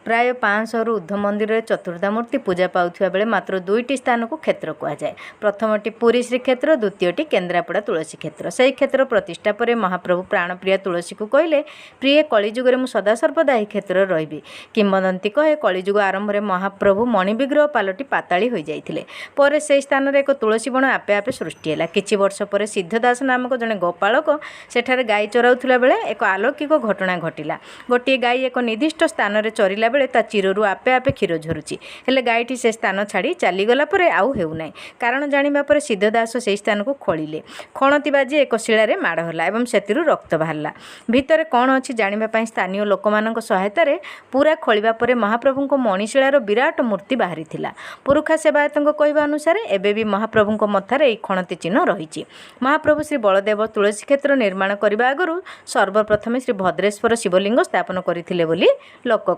प्राय 500 ऊर्ध्व मंदिर में चतुर्धामूर्ति पूजा पाउथिबा बेले मात्र 2टी स्थान को क्षेत्र कहुए। प्रथमटी पुरी श्रीक्षेत्र, द्वितीयटी केन्द्रापड़ा तुलसी क्षेत्र। से क्षेत्र प्रतिष्ठा पर महाप्रभु प्राणप्रिया तुलसी को कहले, प्रिय कलिजुगे मु सदासर्वदा यही क्षेत्र रही। किंवदंती कहे कलिजुग आरंभ में महाप्रभु मणिविग्रह पालटी पाताली हो जाते पर से स्थान में एक तुलसी बण आपे आपे सृष्टि है। किछि वर्ष पर सिद्धदास नामक जड़े गोपालक सेठारे गाई चराउथिला बेले एक अलौकिक घटना घटिला। गोटे गाई एक निर्दिष्ट स्थान में चरिला बेले ता चिररु आपे आपे क्षीर झरुची, हेले गाईटी से स्थान छाड़ी चलीगला पर आउ हेउनाई। कारण जानिबा पर सिद्धदास से स्थान को खोलिले। खणती बाजी एक शिलार माड़ होला एवं सेतिरु रक्त बाहरला। भितर कौन अच्छी जानिबा पई स्थानीय लोकमानक सहायतार पूरा खोलिबा परे महाप्रभुंक मणिशिलार विराट मूर्ति बाहरी थिला। पुरुखा सेवायतଙ୍କ कहवा अनुसार एबे भी महाप्रभुंक मथारे एई खणती चिन्ह रहिछि। महाप्रभु श्री बलदेव तुलसी क्षेत्र निर्माण करबा आगरु सर्वप्रथमे श्री भद्रेश्वर शिवलिंग स्थापन करथिले बोली लोक